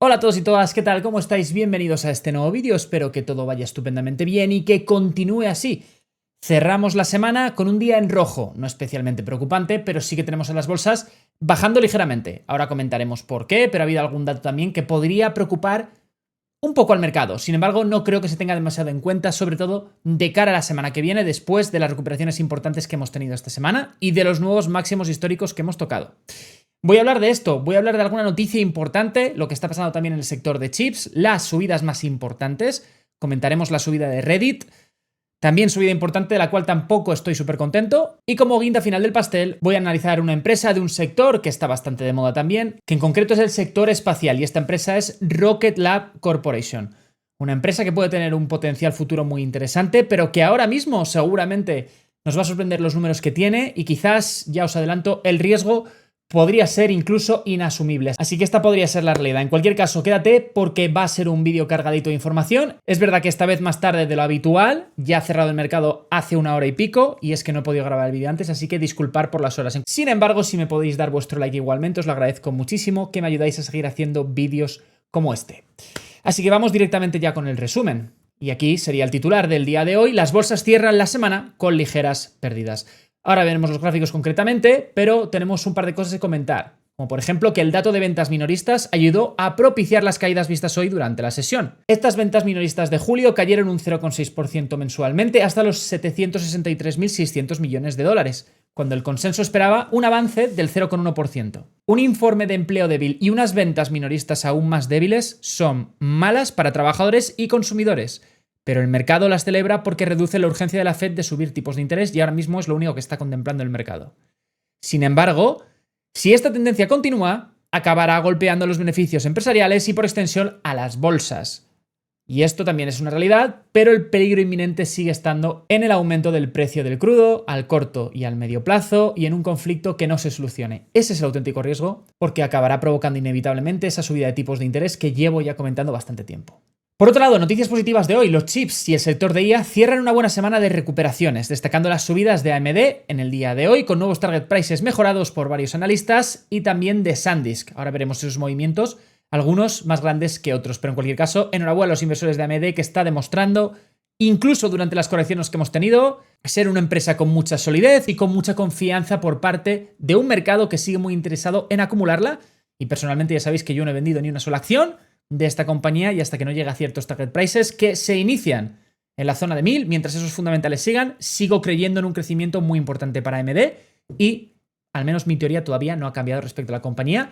Hola a todos y todas, ¿qué tal? ¿Cómo estáis? Bienvenidos a este nuevo vídeo, espero que todo vaya estupendamente bien y que continúe así. Cerramos la semana con un día en rojo, no especialmente preocupante, pero sí que tenemos a las bolsas bajando ligeramente. Ahora comentaremos por qué, pero ha habido algún dato también que podría preocupar un poco al mercado. Sin embargo, no creo que se tenga demasiado en cuenta, sobre todo de cara a la semana que viene, después de las recuperaciones importantes que hemos tenido esta semana y de los nuevos máximos históricos que hemos tocado. Voy a hablar de esto, voy a hablar de alguna noticia importante, lo que está pasando también en el sector de chips, las subidas más importantes, comentaremos la subida de Reddit, también subida importante de la cual tampoco estoy súper contento, y como guinda final del pastel voy a analizar una empresa de un sector que está bastante de moda también, que en concreto es el sector espacial, y esta empresa es Rocket Lab Corporation. Una empresa que puede tener un potencial futuro muy interesante, pero que ahora mismo seguramente nos va a sorprender los números que tiene y quizás, ya os adelanto, el riesgo podría ser incluso inasumible. Así que esta podría ser la realidad. En cualquier caso, quédate porque va a ser un vídeo cargadito de información. Es verdad que esta vez más tarde de lo habitual, ya ha cerrado el mercado hace 1 hora y pico, y es que no he podido grabar el vídeo antes, así que disculpar por las horas. Sin embargo, si me podéis dar vuestro like igualmente, os lo agradezco muchísimo, que me ayudáis a seguir haciendo vídeos como este. Así que vamos directamente ya con el resumen. Y aquí sería el titular del día de hoy: las bolsas cierran la semana con ligeras pérdidas. Ahora veremos los gráficos concretamente, pero tenemos un par de cosas que comentar, como por ejemplo que el dato de ventas minoristas ayudó a propiciar las caídas vistas hoy durante la sesión. Estas ventas minoristas de julio cayeron un 0,6% mensualmente hasta los 763.600 millones de dólares, cuando el consenso esperaba un avance del 0,1%. Un informe de empleo débil y unas ventas minoristas aún más débiles son malas para trabajadores y consumidores, pero el mercado las celebra porque reduce la urgencia de la Fed de subir tipos de interés y ahora mismo es lo único que está contemplando el mercado. Sin embargo, si esta tendencia continúa, acabará golpeando los beneficios empresariales y por extensión a las bolsas. Y esto también es una realidad, pero el peligro inminente sigue estando en el aumento del precio del crudo al corto y al medio plazo y en un conflicto que no se solucione. Ese es el auténtico riesgo, porque acabará provocando inevitablemente esa subida de tipos de interés que llevo ya comentando bastante tiempo. Por otro lado, noticias positivas de hoy: los chips y el sector de IA cierran una buena semana de recuperaciones, destacando las subidas de AMD en el día de hoy, con nuevos target prices mejorados por varios analistas, y también de SanDisk. Ahora veremos esos movimientos, algunos más grandes que otros, pero en cualquier caso, enhorabuena a los inversores de AMD, que está demostrando, incluso durante las correcciones que hemos tenido, ser una empresa con mucha solidez y con mucha confianza por parte de un mercado que sigue muy interesado en acumularla. Y personalmente ya sabéis que yo no he vendido ni una sola acción de esta compañía, y hasta que no llegue a ciertos target prices que se inician en la zona de 1000, mientras esos fundamentales sigan, sigo creyendo en un crecimiento muy importante para AMD, y al menos mi teoría todavía no ha cambiado respecto a la compañía,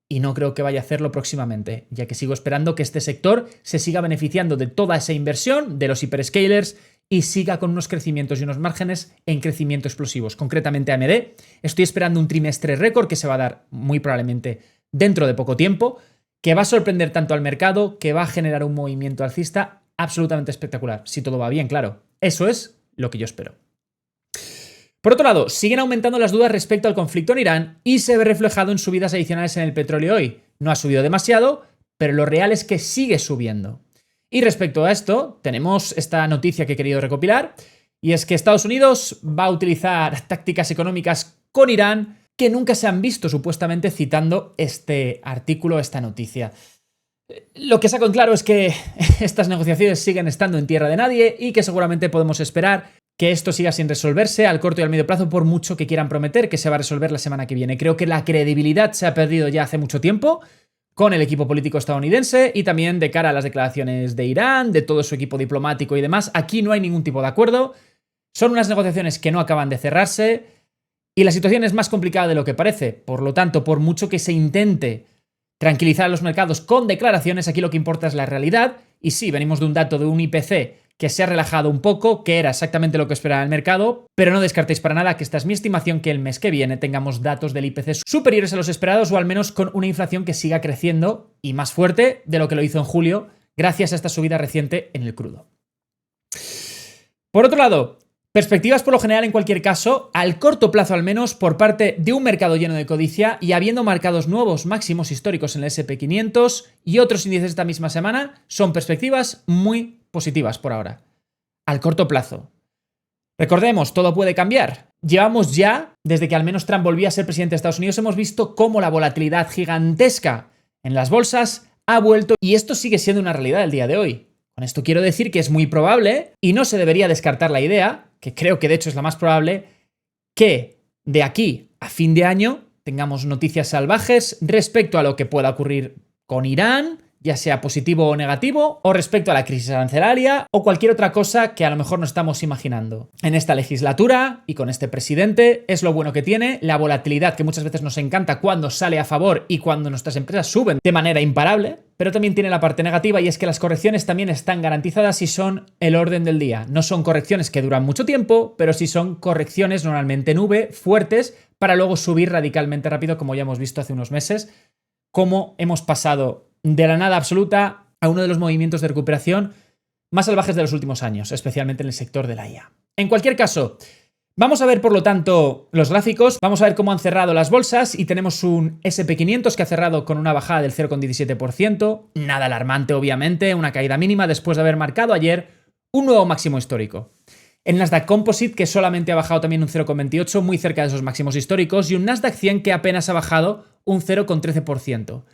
y no creo que vaya a hacerlo próximamente, ya que sigo esperando que este sector se siga beneficiando de toda esa inversión de los hyperscalers y siga con unos crecimientos y unos márgenes en crecimiento explosivos. Concretamente AMD, estoy esperando un trimestre récord que se va a dar muy probablemente dentro de poco tiempo, que va a sorprender tanto al mercado, que va a generar un movimiento alcista absolutamente espectacular, si todo va bien, claro. Eso es lo que yo espero. Por otro lado, siguen aumentando las dudas respecto al conflicto en Irán y se ve reflejado en subidas adicionales en el petróleo hoy. No ha subido demasiado, pero lo real es que sigue subiendo. Y respecto a esto, tenemos esta noticia que he querido recopilar, y es que Estados Unidos va a utilizar tácticas económicas con Irán que nunca se han visto, supuestamente, citando este artículo, esta noticia. Lo que saco en claro es que estas negociaciones siguen estando en tierra de nadie y que seguramente podemos esperar que esto siga sin resolverse al corto y al medio plazo, por mucho que quieran prometer que se va a resolver la semana que viene. Creo que la credibilidad se ha perdido ya hace mucho tiempo con el equipo político estadounidense y también de cara a las declaraciones de Irán, de todo su equipo diplomático y demás. Aquí no hay ningún tipo de acuerdo. Son unas negociaciones que no acaban de cerrarse. Y la situación es más complicada de lo que parece. Por lo tanto, por mucho que se intente tranquilizar a los mercados con declaraciones, aquí lo que importa es la realidad. Y sí, venimos de un dato de un IPC que se ha relajado un poco, que era exactamente lo que esperaba el mercado, pero no descartéis para nada que esta es mi estimación, que el mes que viene tengamos datos del IPC superiores a los esperados, o al menos con una inflación que siga creciendo y más fuerte de lo que lo hizo en julio, gracias a esta subida reciente en el crudo. Por otro lado, perspectivas por lo general, en cualquier caso, al corto plazo al menos, por parte de un mercado lleno de codicia y habiendo marcados nuevos máximos históricos en el S&P 500 y otros índices esta misma semana, son perspectivas muy positivas por ahora. Al corto plazo. Recordemos, todo puede cambiar. Llevamos ya, desde que al menos Trump volvía a ser presidente de Estados Unidos, hemos visto cómo la volatilidad gigantesca en las bolsas ha vuelto y esto sigue siendo una realidad el día de hoy. Con esto quiero decir que es muy probable, y no se debería descartar la idea, que creo que de hecho es la más probable, que de aquí a fin de año tengamos noticias salvajes respecto a lo que pueda ocurrir con Irán, ya sea positivo o negativo, o respecto a la crisis arancelaria, o cualquier otra cosa que a lo mejor no estamos imaginando. En esta legislatura y con este presidente es lo bueno que tiene, la volatilidad que muchas veces nos encanta cuando sale a favor y cuando nuestras empresas suben de manera imparable, pero también tiene la parte negativa y es que las correcciones también están garantizadas y son el orden del día. No son correcciones que duran mucho tiempo, pero sí son correcciones normalmente en V, fuertes, para luego subir radicalmente rápido, como ya hemos visto hace unos meses, cómo hemos pasado de la nada absoluta a uno de los movimientos de recuperación más salvajes de los últimos años, especialmente en el sector de la IA. En cualquier caso, vamos a ver por lo tanto los gráficos, vamos a ver cómo han cerrado las bolsas y tenemos un SP500 que ha cerrado con una bajada del 0,17%, nada alarmante obviamente, una caída mínima después de haber marcado ayer un nuevo máximo histórico. El Nasdaq Composite que solamente ha bajado también un 0,28, muy cerca de esos máximos históricos, y un Nasdaq 100 que apenas ha bajado un 0,13%.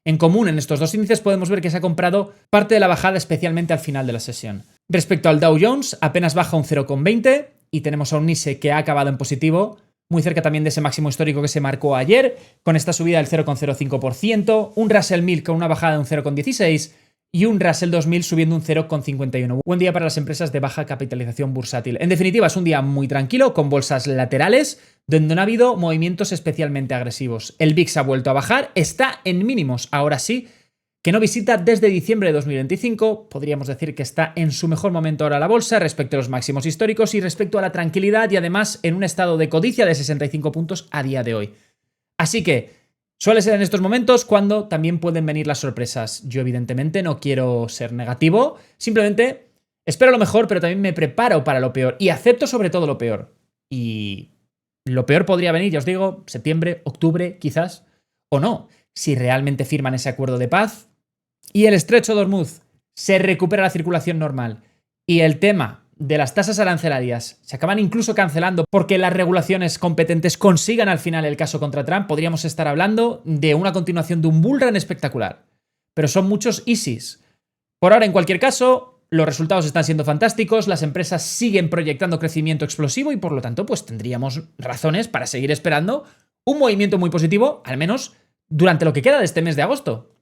En común en estos dos índices podemos ver que se ha comprado parte de la bajada especialmente al final de la sesión. Respecto al Dow Jones, apenas baja un 0,20 y tenemos a un NYSE que ha acabado en positivo, muy cerca también de ese máximo histórico que se marcó ayer, con esta subida del 0,05%, un Russell 1000 con una bajada de un 0,16% y un Russell 2000 subiendo un 0,51%. Buen día para las empresas de baja capitalización bursátil. En definitiva, es un día muy tranquilo, con bolsas laterales, donde no ha habido movimientos especialmente agresivos. El VIX ha vuelto a bajar, está en mínimos, ahora sí, que no visita desde diciembre de 2025. Podríamos decir que está en su mejor momento ahora la bolsa respecto a los máximos históricos y respecto a la tranquilidad y además en un estado de codicia de 65 puntos a día de hoy. Así que suele ser en estos momentos cuando también pueden venir las sorpresas. Yo evidentemente no quiero ser negativo, simplemente espero lo mejor, pero también me preparo para lo peor y acepto sobre todo lo peor. Y lo peor podría venir, ya os digo, septiembre, octubre, quizás, o no. Si realmente firman ese acuerdo de paz y el estrecho de Hormuz se recupera la circulación normal y el tema de las tasas arancelarias se acaban incluso cancelando porque las regulaciones competentes consigan al final el caso contra Trump, podríamos estar hablando de una continuación de un bull run espectacular. Pero son muchos ISIS. Por ahora, en cualquier caso, los resultados están siendo fantásticos, las empresas siguen proyectando crecimiento explosivo y por lo tanto, pues tendríamos razones para seguir esperando un movimiento muy positivo, al menos durante lo que queda de este mes de agosto.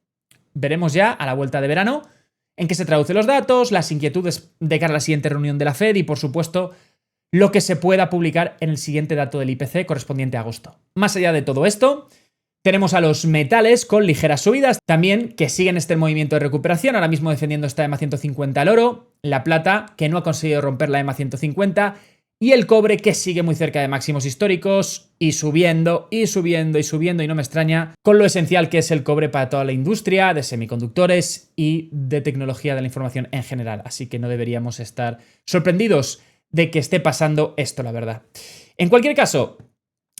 Veremos ya a la vuelta de verano en qué se traducen los datos, las inquietudes de cara a la siguiente reunión de la Fed y, por supuesto, lo que se pueda publicar en el siguiente dato del IPC correspondiente a agosto. Más allá de todo esto, tenemos a los metales con ligeras subidas, también que siguen este movimiento de recuperación, ahora mismo defendiendo esta EMA 150 el oro, la plata que no ha conseguido romper la EMA 150 y el cobre que sigue muy cerca de máximos históricos y subiendo y subiendo y subiendo, y no me extraña, con lo esencial que es el cobre para toda la industria de semiconductores y de tecnología de la información en general. Así que no deberíamos estar sorprendidos de que esté pasando esto, la verdad. En cualquier caso,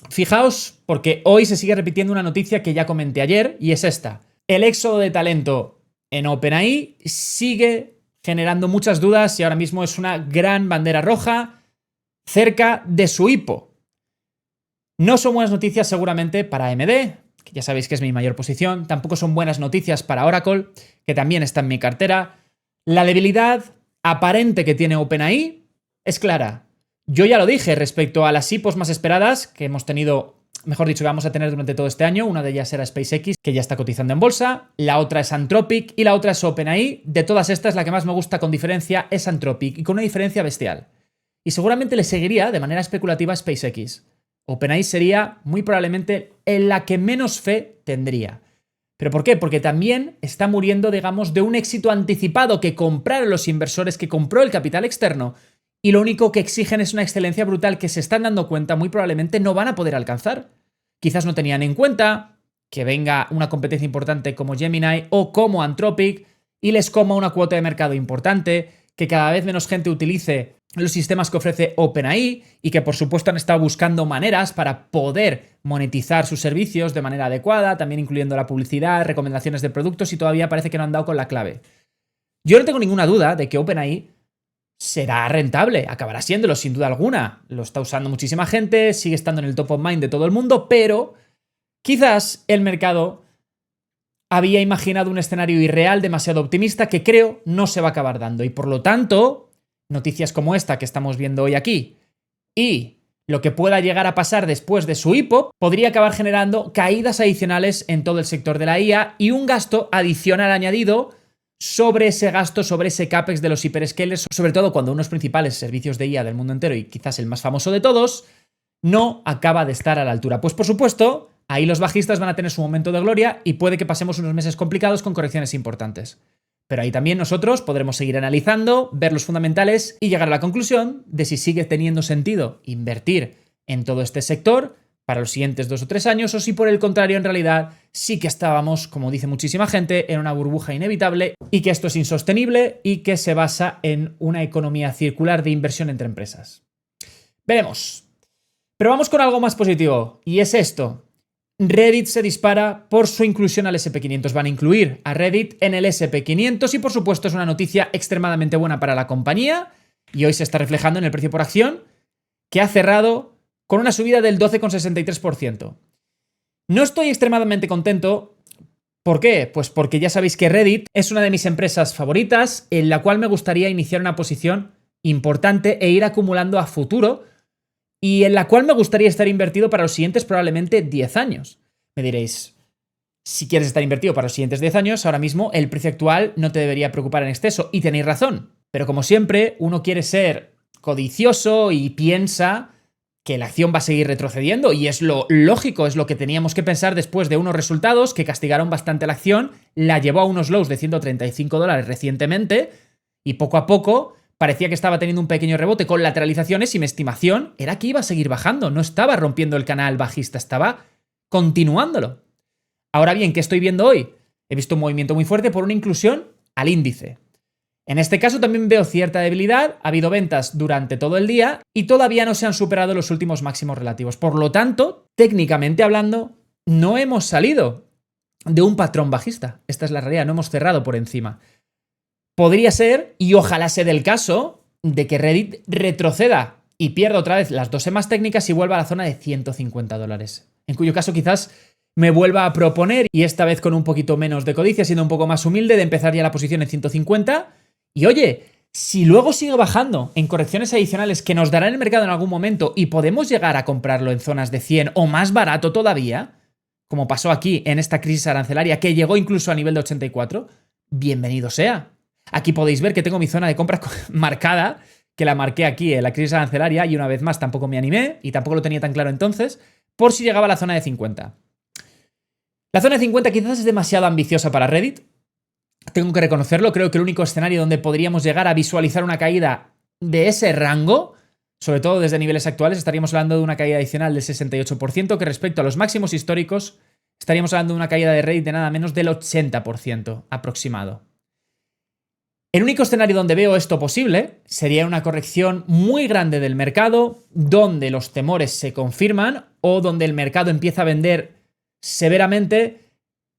fijaos, porque hoy se sigue repitiendo una noticia que ya comenté ayer, y es esta. El éxodo de talento en OpenAI sigue generando muchas dudas y ahora mismo es una gran bandera roja cerca de su hipo. No son buenas noticias seguramente para AMD, que ya sabéis que es mi mayor posición, tampoco son buenas noticias para Oracle, que también está en mi cartera. La debilidad aparente que tiene OpenAI es clara. Yo ya lo dije respecto a las IPOs más esperadas que hemos tenido, mejor dicho, que vamos a tener durante todo este año. Una de ellas era SpaceX, que ya está cotizando en bolsa, la otra es Anthropic y la otra es OpenAI. De todas estas, la que más me gusta con diferencia es Anthropic, y con una diferencia bestial. Y seguramente le seguiría de manera especulativa a SpaceX. OpenAI sería muy probablemente en la que menos fe tendría. ¿Pero por qué? Porque también está muriendo, digamos, de un éxito anticipado que compraron los inversores, que compró el capital externo, y lo único que exigen es una excelencia brutal que se están dando cuenta muy probablemente no van a poder alcanzar. Quizás no tenían en cuenta que venga una competencia importante como Gemini o como Anthropic y les coma una cuota de mercado importante, que cada vez menos gente utilice los sistemas que ofrece OpenAI y que por supuesto han estado buscando maneras para poder monetizar sus servicios de manera adecuada, también incluyendo la publicidad, recomendaciones de productos, y todavía parece que no han dado con la clave. Yo no tengo ninguna duda de que OpenAI será rentable, acabará siéndolo sin duda alguna. Lo está usando muchísima gente, sigue estando en el top of mind de todo el mundo, pero quizás el mercado había imaginado un escenario irreal demasiado optimista que creo no se va a acabar dando. Y por lo tanto, noticias como esta que estamos viendo hoy aquí y lo que pueda llegar a pasar después de su IPO podría acabar generando caídas adicionales en todo el sector de la IA y un gasto adicional añadido sobre ese gasto, sobre ese CAPEX de los hiperscalers, sobre todo cuando unos principales servicios de IA del mundo entero y quizás el más famoso de todos, no acaba de estar a la altura. Pues por supuesto, ahí los bajistas van a tener su momento de gloria y puede que pasemos unos meses complicados con correcciones importantes. Pero ahí también nosotros podremos seguir analizando, ver los fundamentales y llegar a la conclusión de si sigue teniendo sentido invertir en todo este sector para los siguientes 2 o 3 años o si por el contrario en realidad sí que estábamos, como dice muchísima gente, en una burbuja inevitable y que esto es insostenible y que se basa en una economía circular de inversión entre empresas. Veremos. Pero vamos con algo más positivo y es esto. Reddit se dispara por su inclusión al SP500. Van a incluir a Reddit en el SP500 y por supuesto es una noticia extremadamente buena para la compañía y hoy se está reflejando en el precio por acción que ha cerrado con una subida del 12,63%. No estoy extremadamente contento. ¿Por qué? Pues porque ya sabéis que Reddit es una de mis empresas favoritas en la cual me gustaría iniciar una posición importante e ir acumulando a futuro y en la cual me gustaría estar invertido para los siguientes probablemente 10 años. Me diréis, si quieres estar invertido para los siguientes 10 años, ahora mismo el precio actual no te debería preocupar en exceso, y tenéis razón. Pero como siempre, uno quiere ser codicioso y piensa que la acción va a seguir retrocediendo, y es lo lógico, es lo que teníamos que pensar después de unos resultados que castigaron bastante la acción, la llevó a unos lows de $135 recientemente, y poco a poco parecía que estaba teniendo un pequeño rebote con lateralizaciones y mi estimación era que iba a seguir bajando, no estaba rompiendo el canal bajista, estaba continuándolo. Ahora bien, ¿qué estoy viendo hoy? He visto un movimiento muy fuerte por una inclusión al índice. En este caso también veo cierta debilidad, ha habido ventas durante todo el día y todavía no se han superado los últimos máximos relativos. Por lo tanto, técnicamente hablando, no hemos salido de un patrón bajista. Esta es la realidad, no hemos cerrado por encima. Podría ser, y ojalá sea del caso, de que Reddit retroceda y pierda otra vez las 2 EMAs técnicas y vuelva a la zona de $150. En cuyo caso quizás me vuelva a proponer, y esta vez con un poquito menos de codicia, siendo un poco más humilde, de empezar ya la posición en 150. Y oye, si luego sigue bajando en correcciones adicionales que nos dará el mercado en algún momento y podemos llegar a comprarlo en zonas de 100 o más barato todavía, como pasó aquí en esta crisis arancelaria que llegó incluso a nivel de 84, bienvenido sea. Aquí podéis ver que tengo mi zona de compra marcada, que la marqué aquí en la crisis arancelaria y una vez más tampoco me animé y tampoco lo tenía tan claro entonces, por si llegaba a la zona de 50. La zona de 50 quizás es demasiado ambiciosa para Reddit, tengo que reconocerlo, creo que el único escenario donde podríamos llegar a visualizar una caída de ese rango, sobre todo desde niveles actuales, estaríamos hablando de una caída adicional del 68%, que respecto a los máximos históricos estaríamos hablando de una caída de Reddit de nada menos del 80% aproximado. El único escenario donde veo esto posible sería una corrección muy grande del mercado, donde los temores se confirman o donde el mercado empieza a vender severamente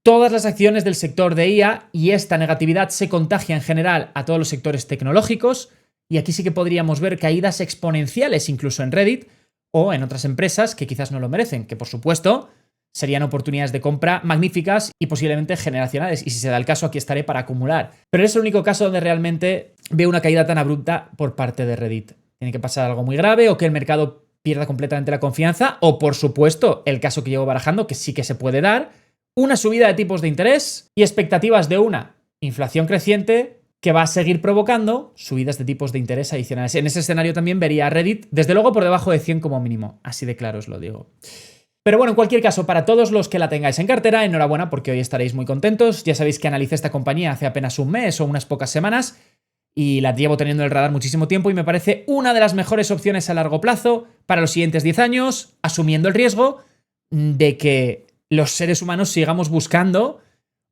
todas las acciones del sector de IA y esta negatividad se contagia en general a todos los sectores tecnológicos, y aquí sí que podríamos ver caídas exponenciales incluso en Reddit o en otras empresas que quizás no lo merecen, que por supuesto serían oportunidades de compra magníficas y posiblemente generacionales, y si se da el caso aquí estaré para acumular. Pero es el único caso donde realmente veo una caída tan abrupta por parte de Reddit. Tiene que pasar algo muy grave o que el mercado pierda completamente la confianza o, por supuesto, el caso que llevo barajando, que sí que se puede dar, una subida de tipos de interés y expectativas de una inflación creciente que va a seguir provocando subidas de tipos de interés adicionales. En ese escenario también vería a Reddit, desde luego, por debajo de 100 como mínimo. Así de claro os lo digo. Pero bueno, en cualquier caso, para todos los que la tengáis en cartera, enhorabuena porque hoy estaréis muy contentos. Ya sabéis que analicé esta compañía hace apenas un mes o unas pocas semanas y la llevo teniendo en el radar muchísimo tiempo y me parece una de las mejores opciones a largo plazo para los siguientes 10 años, asumiendo el riesgo de que los seres humanos sigamos buscando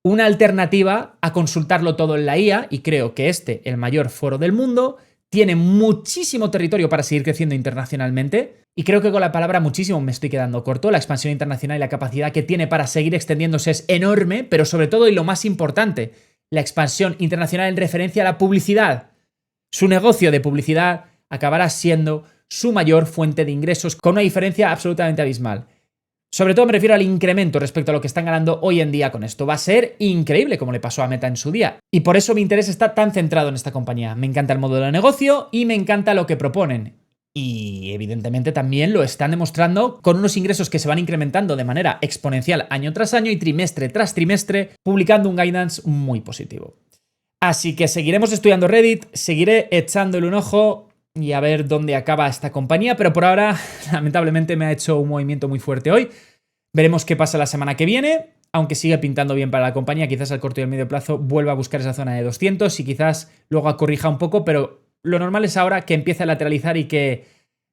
una alternativa a consultarlo todo en la IA, y creo que el mayor foro del mundo, tiene muchísimo territorio para seguir creciendo internacionalmente, y creo que con la palabra muchísimo me estoy quedando corto. La expansión internacional y la capacidad que tiene para seguir extendiéndose es enorme, pero sobre todo, y lo más importante, la expansión internacional en referencia a la publicidad. Su negocio de publicidad acabará siendo su mayor fuente de ingresos con una diferencia absolutamente abismal. Sobre todo me refiero al incremento respecto a lo que están ganando hoy en día con esto. Va a ser increíble, como le pasó a Meta en su día. Y por eso mi interés está tan centrado en esta compañía. Me encanta el modelo de negocio y me encanta lo que proponen. Y evidentemente también lo están demostrando con unos ingresos que se van incrementando de manera exponencial año tras año y trimestre tras trimestre, publicando un guidance muy positivo. Así que seguiremos estudiando Reddit, seguiré echándole un ojo y a ver dónde acaba esta compañía, pero por ahora lamentablemente me ha hecho un movimiento muy fuerte hoy. Veremos qué pasa la semana que viene, aunque sigue pintando bien para la compañía, quizás al corto y al medio plazo vuelva a buscar esa zona de 200 y quizás luego corrija un poco, pero lo normal es ahora que empiece a lateralizar y que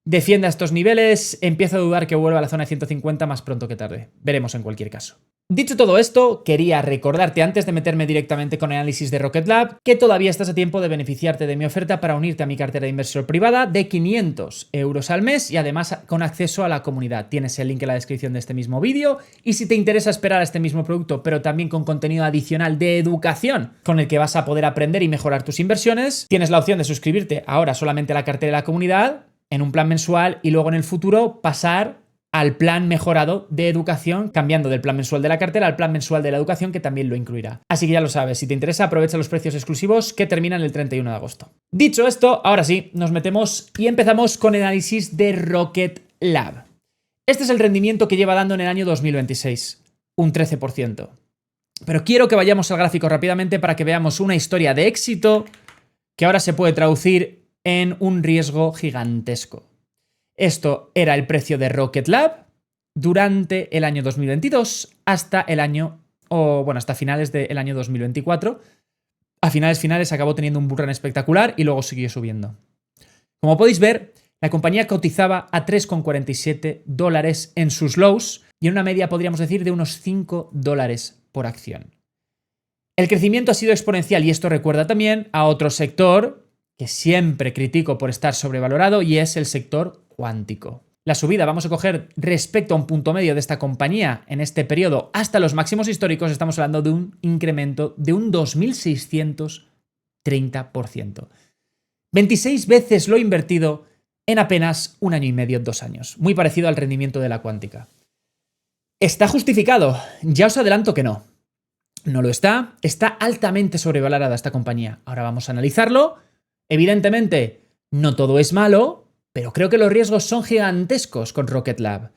defienda estos niveles. Empiezo a dudar que vuelva a la zona de 150 más pronto que tarde. Veremos en cualquier caso. Dicho todo esto, quería recordarte antes de meterme directamente con el análisis de Rocket Lab que todavía estás a tiempo de beneficiarte de mi oferta para unirte a mi cartera de inversor privada de 500 euros al mes y además con acceso a la comunidad. Tienes el link en la descripción de este mismo vídeo y si te interesa esperar a este mismo producto pero también con contenido adicional de educación con el que vas a poder aprender y mejorar tus inversiones, tienes la opción de suscribirte ahora solamente a la cartera de la comunidad en un plan mensual y luego en el futuro pasar al plan mejorado de educación, cambiando del plan mensual de la cartera al plan mensual de la educación, que también lo incluirá. Así que ya lo sabes, si te interesa, aprovecha los precios exclusivos que terminan el 31 de agosto. Dicho esto, ahora sí, nos metemos y empezamos con el análisis de Rocket Lab. Este es el rendimiento que lleva dando en el año 2026, un 13%. Pero quiero que vayamos al gráfico rápidamente para que veamos una historia de éxito que ahora se puede traducir en un riesgo gigantesco. Esto era el precio de Rocket Lab durante el año 2022 hasta hasta finales del año 2024. A finales acabó teniendo un bull run espectacular y luego siguió subiendo. Como podéis ver, la compañía cotizaba a $3,47 en sus lows y en una media podríamos decir de unos $5 por acción. El crecimiento ha sido exponencial y esto recuerda también a otro sector que siempre critico por estar sobrevalorado y es el sector cuántico. La subida, vamos a coger respecto a un punto medio de esta compañía en este periodo hasta los máximos históricos, estamos hablando de un incremento de un 2.630%. 26 veces lo invertido en apenas un año y medio, 2 años. Muy parecido al rendimiento de la cuántica. ¿Está justificado? Ya os adelanto que no. No lo está. Está altamente sobrevalorada esta compañía. Ahora vamos a analizarlo. Evidentemente, no todo es malo, pero creo que los riesgos son gigantescos con Rocket Lab.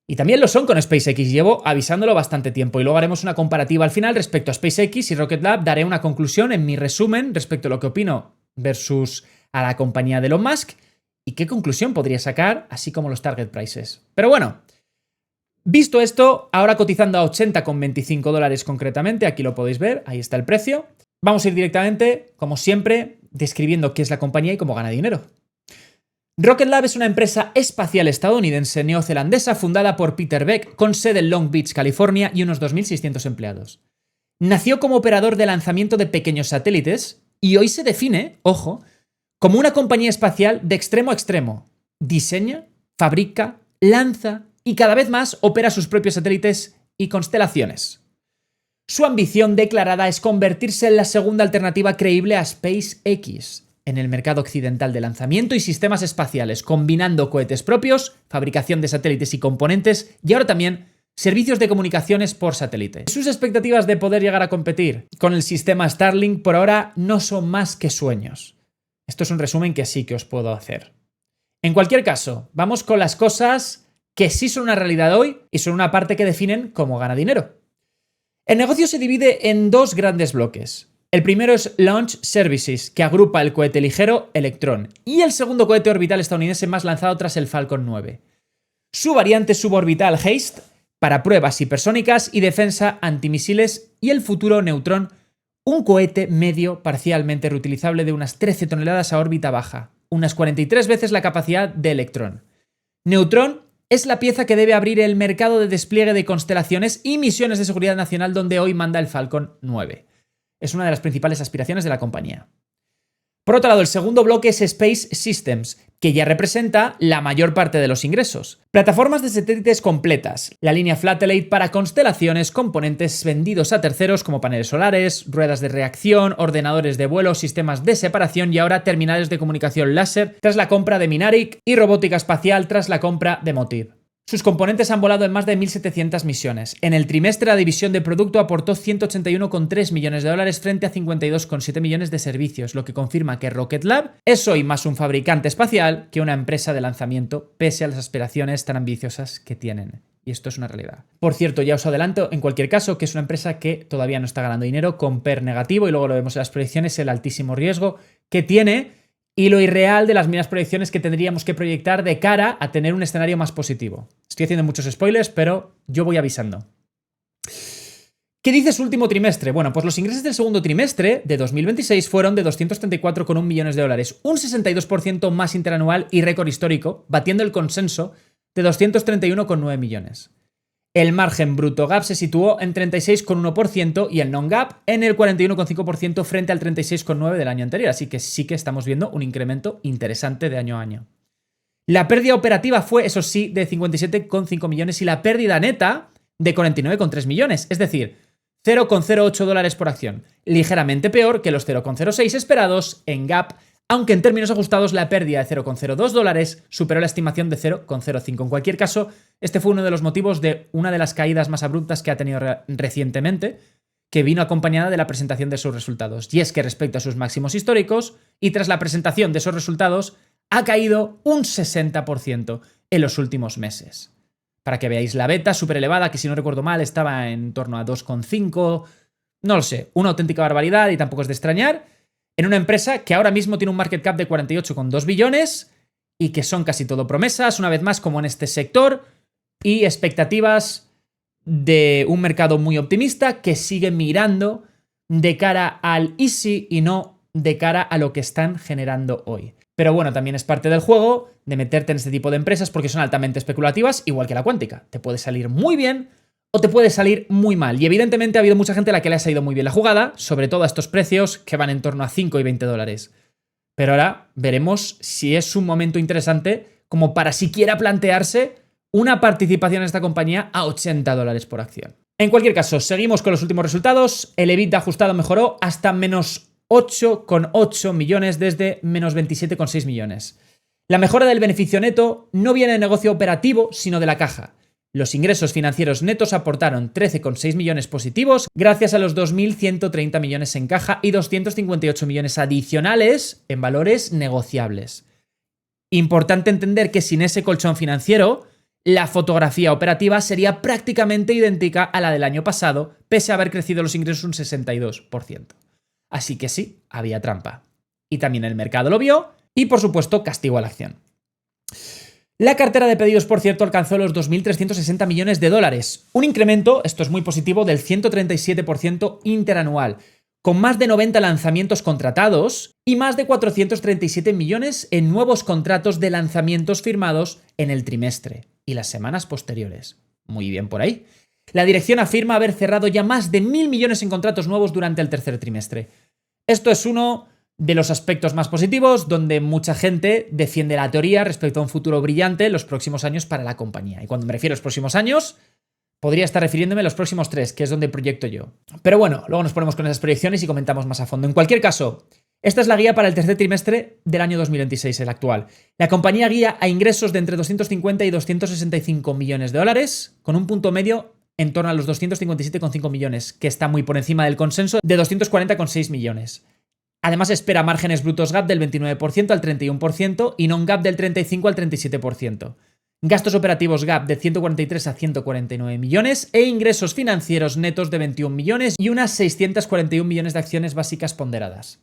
Y también lo son con SpaceX. Llevo avisándolo bastante tiempo y luego haremos una comparativa al final respecto a SpaceX y Rocket Lab. Daré una conclusión en mi resumen respecto a lo que opino versus a la compañía de Elon Musk y qué conclusión podría sacar, así como los target prices. Pero bueno, visto esto, ahora cotizando a $80,25 concretamente, aquí lo podéis ver, ahí está el precio. Vamos a ir directamente, como siempre, describiendo qué es la compañía y cómo gana dinero. Rocket Lab es una empresa espacial estadounidense neozelandesa fundada por Peter Beck con sede en Long Beach, California y unos 2.600 empleados. Nació como operador de lanzamiento de pequeños satélites y hoy se define, ojo, como una compañía espacial de extremo a extremo. Diseña, fabrica, lanza y cada vez más opera sus propios satélites y constelaciones. Su ambición declarada es convertirse en la segunda alternativa creíble a SpaceX en el mercado occidental de lanzamiento y sistemas espaciales, combinando cohetes propios, fabricación de satélites y componentes y ahora también servicios de comunicaciones por satélite. Sus expectativas de poder llegar a competir con el sistema Starlink por ahora no son más que sueños. Esto es un resumen que sí que os puedo hacer. En cualquier caso, vamos con las cosas que sí son una realidad hoy y son una parte que definen cómo gana dinero. El negocio se divide en dos grandes bloques. El primero es Launch Services, que agrupa el cohete ligero Electron, y el segundo cohete orbital estadounidense más lanzado tras el Falcon 9. Su variante suborbital HASTE, para pruebas hipersónicas y defensa antimisiles, y el futuro Neutron, un cohete medio parcialmente reutilizable de unas 13 toneladas a órbita baja, unas 43 veces la capacidad de Electron. Neutron es la pieza que debe abrir el mercado de despliegue de constelaciones y misiones de seguridad nacional donde hoy manda el Falcon 9. Es una de las principales aspiraciones de la compañía. Por otro lado, el segundo bloque es Space Systems, que ya representa la mayor parte de los ingresos. Plataformas de satélites completas, la línea Flatellate para constelaciones, componentes vendidos a terceros como paneles solares, ruedas de reacción, ordenadores de vuelo, sistemas de separación y ahora terminales de comunicación láser tras la compra de Mynaric y robótica espacial tras la compra de Motiv. Sus componentes han volado en más de 1.700 misiones. En el trimestre, la división de producto aportó 181,3 millones de dólares frente a 52,7 millones de servicios, lo que confirma que Rocket Lab es hoy más un fabricante espacial que una empresa de lanzamiento, pese a las aspiraciones tan ambiciosas que tienen. Y esto es una realidad. Por cierto, ya os adelanto, en cualquier caso, que es una empresa que todavía no está ganando dinero, con PER negativo, y luego lo vemos en las proyecciones, el altísimo riesgo que tiene y lo irreal de las mismas proyecciones que tendríamos que proyectar de cara a tener un escenario más positivo. Estoy haciendo muchos spoilers, pero yo voy avisando. ¿Qué dice su último trimestre? Bueno, pues los ingresos del segundo trimestre de 2026 fueron de 234,1 millones de dólares, un 62% más interanual y récord histórico, batiendo el consenso de 231,9 millones. El margen bruto GAAP se situó en 36,1% y el non-GAAP en el 41,5% frente al 36,9% del año anterior, así que sí que estamos viendo un incremento interesante de año a año. La pérdida operativa fue, eso sí, de 57,5 millones y la pérdida neta de 49,3 millones, es decir, 0,08 dólares por acción, ligeramente peor que los 0,06 esperados en GAAP, aunque en términos ajustados la pérdida de 0,02 dólares superó la estimación de 0,05. En cualquier caso, este fue uno de los motivos de una de las caídas más abruptas que ha tenido recientemente, que vino acompañada de la presentación de sus resultados. Y es que respecto a sus máximos históricos, y tras la presentación de esos resultados, ha caído un 60% en los últimos meses. Para que veáis la beta súper elevada, que si no recuerdo mal estaba en torno a 2,5, no lo sé, una auténtica barbaridad y tampoco es de extrañar, en una empresa que ahora mismo tiene un market cap de 48,2 billones y que son casi todo promesas, una vez más como en este sector, y expectativas de un mercado muy optimista que sigue mirando de cara al easy y no de cara a lo que están generando hoy. Pero bueno, también es parte del juego de meterte en este tipo de empresas porque son altamente especulativas, igual que la cuántica. Te puede salir muy bien o te puede salir muy mal. Y evidentemente ha habido mucha gente a la que le ha salido muy bien la jugada, sobre todo a estos precios que van en torno a 5 y 20 dólares. Pero ahora veremos si es un momento interesante como para siquiera plantearse una participación en esta compañía a 80 dólares por acción. En cualquier caso, seguimos con los últimos resultados. El EBITDA ajustado mejoró hasta menos 8,8 millones desde menos 27,6 millones. La mejora del beneficio neto no viene del negocio operativo, sino de la caja. Los ingresos financieros netos aportaron 13,6 millones positivos gracias a los 2.130 millones en caja y 258 millones adicionales en valores negociables. Importante entender que sin ese colchón financiero, la fotografía operativa sería prácticamente idéntica a la del año pasado, pese a haber crecido los ingresos un 62%. Así que sí, había trampa. Y también el mercado lo vio y, por supuesto, castigó a la acción. La cartera de pedidos, por cierto, alcanzó los 2.360 millones de dólares. Un incremento, esto es muy positivo, del 137% interanual, con más de 90 lanzamientos contratados y más de 437 millones en nuevos contratos de lanzamientos firmados en el trimestre y las semanas posteriores. Muy bien por ahí. La dirección afirma haber cerrado ya más de 1.000 millones en contratos nuevos durante el tercer trimestre. Esto es uno de los aspectos más positivos, donde mucha gente defiende la teoría respecto a un futuro brillante en los próximos años para la compañía. Y cuando me refiero a los próximos años, podría estar refiriéndome a los próximos 3, que es donde proyecto yo. Pero bueno, luego nos ponemos con esas proyecciones y comentamos más a fondo. En cualquier caso, esta es la guía para el tercer trimestre del año 2026, el actual. La compañía guía a ingresos de entre 250 y 265 millones de dólares, con un punto medio en torno a los 257,5 millones, que está muy por encima del consenso de 240,6 millones. Además, espera márgenes brutos GAAP del 29% al 31% y non-GAAP del 35% al 37%. Gastos operativos GAAP de 143 a 149 millones e ingresos financieros netos de 21 millones y unas 641 millones de acciones básicas ponderadas.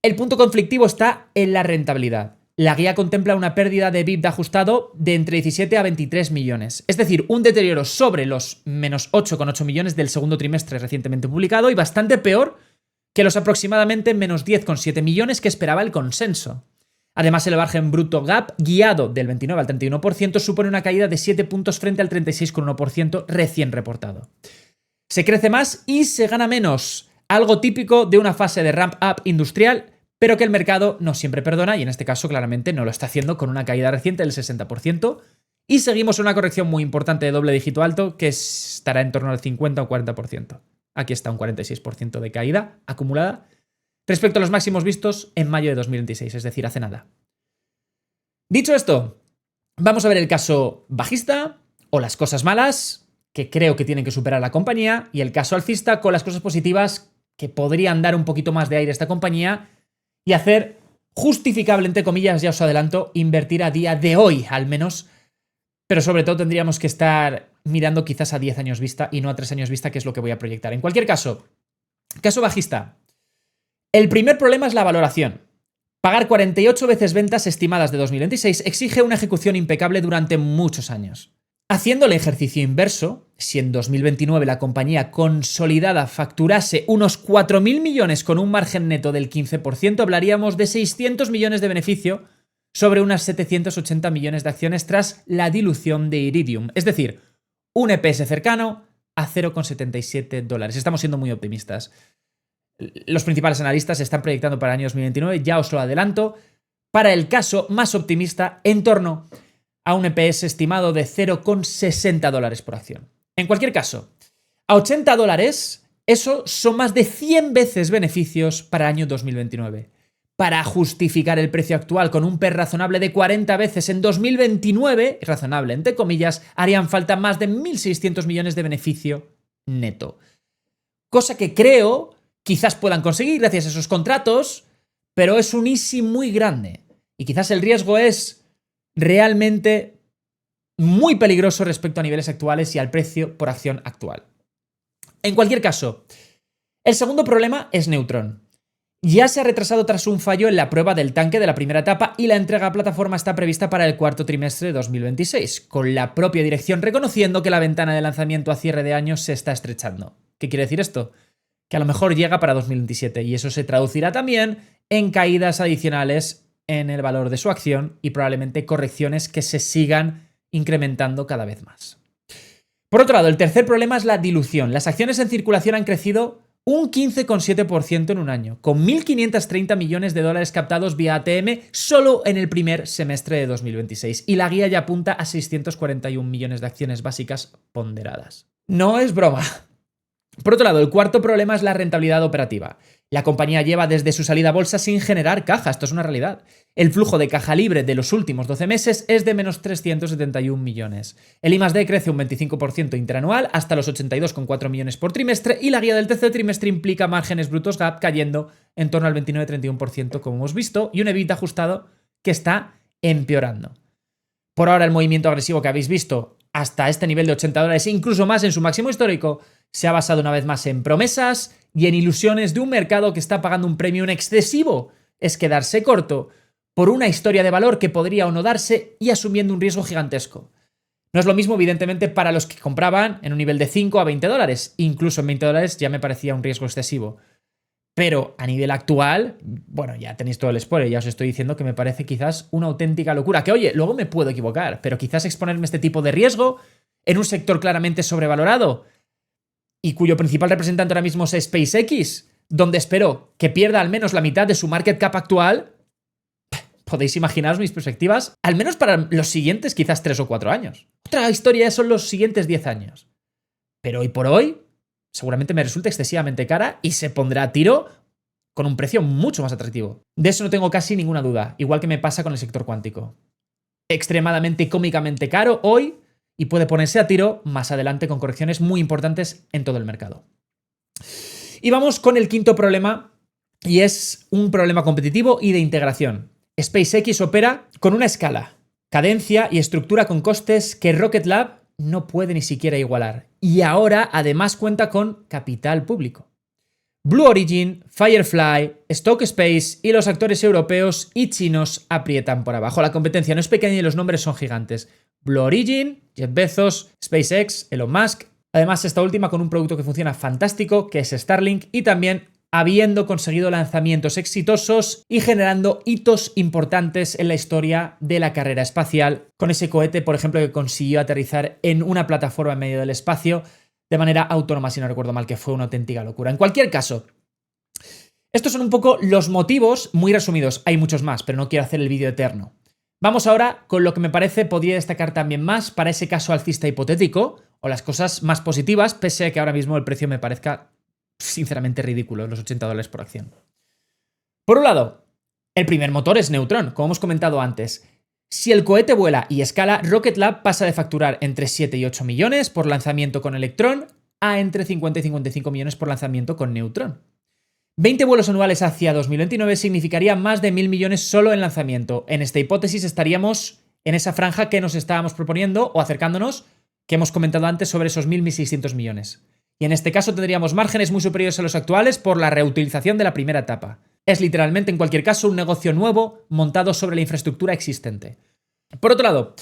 El punto conflictivo está en la rentabilidad. La guía contempla una pérdida de EBITDA ajustado de entre 17 a 23 millones, es decir, un deterioro sobre los menos 8,8 millones del segundo trimestre recientemente publicado y bastante peor que los aproximadamente menos 10,7 millones que esperaba el consenso. Además, el margen bruto GAAP, guiado del 29 al 31%, supone una caída de 7 puntos frente al 36,1% recién reportado. Se crece más y se gana menos, algo típico de una fase de ramp-up industrial, pero que el mercado no siempre perdona y en este caso claramente no lo está haciendo con una caída reciente del 60%. Y seguimos una corrección muy importante de doble dígito alto que estará en torno al 50 o 40%. Aquí está un 46% de caída acumulada respecto a los máximos vistos en mayo de 2026, es decir, hace nada. Dicho esto, Vamos a ver el caso bajista o las cosas malas, que creo que tienen que superar la compañía, y el caso alcista con las cosas positivas que podrían dar un poquito más de aire a esta compañía y hacer justificable, entre comillas, ya os adelanto, invertir a día de hoy, al menos. Pero sobre todo tendríamos que estar mirando quizás a 10 años vista y no a 3 años vista, que es lo que voy a proyectar. En cualquier caso, caso bajista. El primer problema es la valoración. Pagar 48 veces ventas estimadas de 2026 exige una ejecución impecable durante muchos años. Haciendo el ejercicio inverso, si en 2029 la compañía consolidada facturase unos 4.000 millones con un margen neto del 15%, hablaríamos de 600 millones de beneficio sobre unas 780 millones de acciones tras la dilución de Iridium. Es decir, un EPS cercano a $0,77. Estamos siendo muy optimistas. Los principales analistas están proyectando para el año 2029, ya os lo adelanto, para el caso más optimista, en torno a un EPS estimado de $0,60 por acción. En cualquier caso, a $80, eso son más de 100 veces beneficios para el año 2029. Para justificar el precio actual con un PER razonable de 40 veces en 2029, razonable entre comillas, harían falta más de 1.600 millones de beneficio neto. Cosa que creo quizás puedan conseguir gracias a esos contratos, pero es un easy muy grande. Y quizás el riesgo es realmente muy peligroso respecto a niveles actuales y al precio por acción actual. En cualquier caso, el segundo problema es Neutron. Ya se ha retrasado tras un fallo en la prueba del tanque de la primera etapa y la entrega a plataforma está prevista para el cuarto trimestre de 2026, con la propia dirección reconociendo que la ventana de lanzamiento a cierre de año se está estrechando. ¿Qué quiere decir esto? Que a lo mejor llega para 2027 y eso se traducirá también en caídas adicionales en el valor de su acción y probablemente correcciones que se sigan incrementando cada vez más. Por otro lado, el tercer problema es la dilución. Las acciones en circulación han crecido un 15,7% en un año, con 1.530 millones de dólares captados vía ATM solo en el primer semestre de 2026, y la guía ya apunta a 641 millones de acciones básicas ponderadas. No es broma. Por otro lado, el cuarto problema es la rentabilidad operativa. La compañía lleva desde su salida a bolsa sin generar caja, esto es una realidad. El flujo de caja libre de los últimos 12 meses es de menos 371 millones. El I+D crece un 25% interanual hasta los 82,4 millones por trimestre y la guía del tercer trimestre implica márgenes brutos GAAP cayendo en torno al 29-31% como hemos visto y un EBITDA ajustado que está empeorando. Por ahora el movimiento agresivo que habéis visto hasta este nivel de $80, incluso más en su máximo histórico, se ha basado una vez más en promesas y en ilusiones de un mercado que está pagando un premio excesivo. Es quedarse corto por una historia de valor que podría o no darse y asumiendo un riesgo gigantesco. No es lo mismo, evidentemente, para los que compraban en un nivel de 5 a $20. Incluso en $20 ya me parecía un riesgo excesivo. Pero a nivel actual, bueno, ya tenéis todo el spoiler, ya os estoy diciendo que me parece quizás una auténtica locura. Que oye, luego me puedo equivocar, pero quizás exponerme a este tipo de riesgo en un sector claramente sobrevalorado y cuyo principal representante ahora mismo es SpaceX, donde espero que pierda al menos la mitad de su market cap actual, podéis imaginaros mis perspectivas, al menos para los siguientes quizás 3 o 4 años. Otra historia son los siguientes 10 años. Pero hoy por hoy, seguramente me resulta excesivamente cara y se pondrá a tiro con un precio mucho más atractivo. De eso no tengo casi ninguna duda, igual que me pasa con el sector cuántico. Extremadamente y cómicamente caro hoy, y puede ponerse a tiro más adelante con correcciones muy importantes en todo el mercado. Y vamos con el quinto problema, y es un problema competitivo y de integración. SpaceX opera con una escala, cadencia y estructura con costes que Rocket Lab no puede ni siquiera igualar. Y ahora además cuenta con capital público. Blue Origin, Firefly, Stoke Space y los actores europeos y chinos aprietan por abajo. La competencia no es pequeña y los nombres son gigantes. Blue Origin, Jeff Bezos, SpaceX, Elon Musk. Además, esta última con un producto que funciona fantástico, que es Starlink, y también habiendo conseguido lanzamientos exitosos y generando hitos importantes en la historia de la carrera espacial, con ese cohete, por ejemplo, que consiguió aterrizar en una plataforma en medio del espacio de manera autónoma, si no recuerdo mal, que fue una auténtica locura. En cualquier caso, estos son un poco los motivos muy resumidos. Hay muchos más, pero no quiero hacer el vídeo eterno. Vamos ahora con lo que me parece podría destacar también más para ese caso alcista hipotético, o las cosas más positivas, pese a que ahora mismo el precio me parezca sinceramente ridículo, los $80 por acción. Por un lado, el primer motor es Neutron, como hemos comentado antes. Si el cohete vuela y escala, Rocket Lab pasa de facturar entre 7 y 8 millones por lanzamiento con Electron a entre 50 y 55 millones por lanzamiento con Neutron. 20 vuelos anuales hacia 2029 significaría más de 1.000 millones solo en lanzamiento. En esta hipótesis estaríamos en esa franja que nos estábamos proponiendo o acercándonos, que hemos comentado antes sobre esos 1.600 millones. Y en este caso tendríamos márgenes muy superiores a los actuales por la reutilización de la primera etapa. Es literalmente, en cualquier caso, un negocio nuevo montado sobre la infraestructura existente. Por otro lado,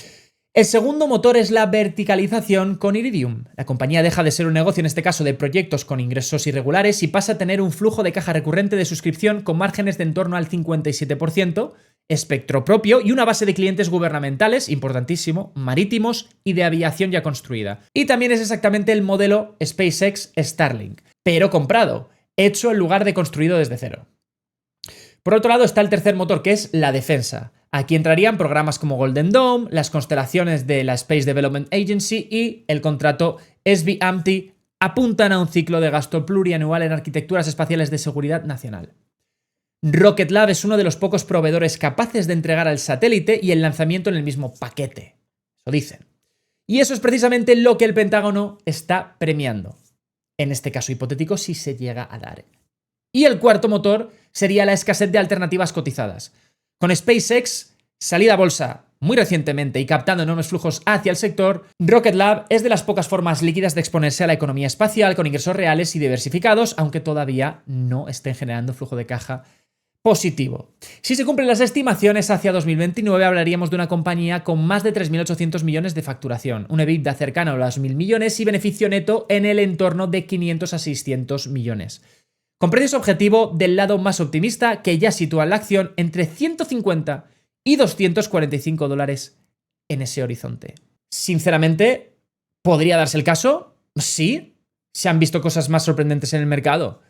el segundo motor es la verticalización con Iridium. La compañía deja de ser un negocio, en este caso, de proyectos con ingresos irregulares y pasa a tener un flujo de caja recurrente de suscripción con márgenes de en torno al 57%, espectro propio y una base de clientes gubernamentales, importantísimo, marítimos y de aviación ya construida. Y también es exactamente el modelo SpaceX Starlink, pero comprado, hecho en lugar de construido desde cero. Por otro lado está el tercer motor, que es la defensa. Aquí entrarían programas como Golden Dome, las constelaciones de la Space Development Agency y el contrato SBAMTI apuntan a un ciclo de gasto plurianual en arquitecturas espaciales de seguridad nacional. Rocket Lab es uno de los pocos proveedores capaces de entregar al satélite y el lanzamiento en el mismo paquete. Eso dicen. Y eso es precisamente lo que el Pentágono está premiando. En este caso hipotético, si se llega a dar. Y el cuarto motor sería la escasez de alternativas cotizadas. Con SpaceX, salida a bolsa muy recientemente y captando enormes flujos hacia el sector, Rocket Lab es de las pocas formas líquidas de exponerse a la economía espacial con ingresos reales y diversificados, aunque todavía no estén generando flujo de caja positivo. Si se cumplen las estimaciones, hacia 2029 hablaríamos de una compañía con más de 3.800 millones de facturación, un EBITDA cercano a los 1.000 millones y beneficio neto en el entorno de 500 a 600 millones. Con precios objetivo del lado más optimista, que ya sitúa la acción entre 150 y 245 dólares en ese horizonte. Sinceramente, ¿podría darse el caso? Sí, se han visto cosas más sorprendentes en el mercado.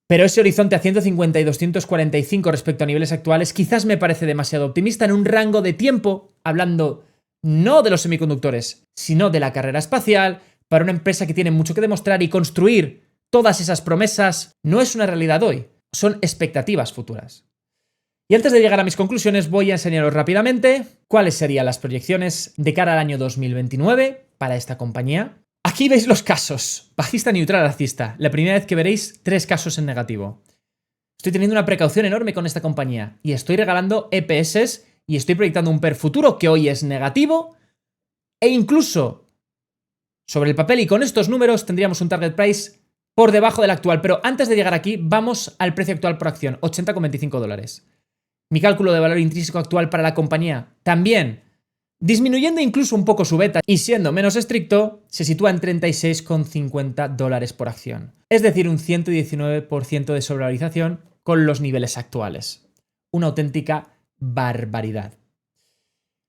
Pero ese horizonte a 150 y 245 respecto a niveles actuales quizás me parece demasiado optimista en un rango de tiempo, hablando no de los semiconductores, sino de la carrera espacial, para una empresa que tiene mucho que demostrar y construir todas esas promesas no es una realidad hoy, son expectativas futuras. Y antes de llegar a mis conclusiones voy a enseñaros rápidamente cuáles serían las proyecciones de cara al año 2029 para esta compañía. Aquí veis los casos, bajista, neutral, alcista. La primera vez que veréis 3 casos en negativo. Estoy teniendo una precaución enorme con esta compañía y estoy regalando EPS y estoy proyectando un PER futuro que hoy es negativo e incluso sobre el papel y con estos números tendríamos un target price por debajo del actual, pero antes de llegar aquí, vamos al precio actual por acción, 80,25 dólares. Mi cálculo de valor intrínseco actual para la compañía también, disminuyendo incluso un poco su beta y siendo menos estricto, se sitúa en 36,50 dólares por acción. Es decir, un 119% de sobrevalorización con los niveles actuales. Una auténtica barbaridad.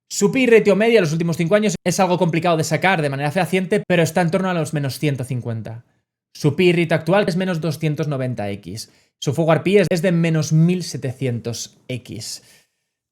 Su PI ratio media en los últimos 5 años es algo complicado de sacar de manera fehaciente, pero está en torno a los menos 150. Su PI ratio actual es menos 290x. Su forward PI es de menos 1700x.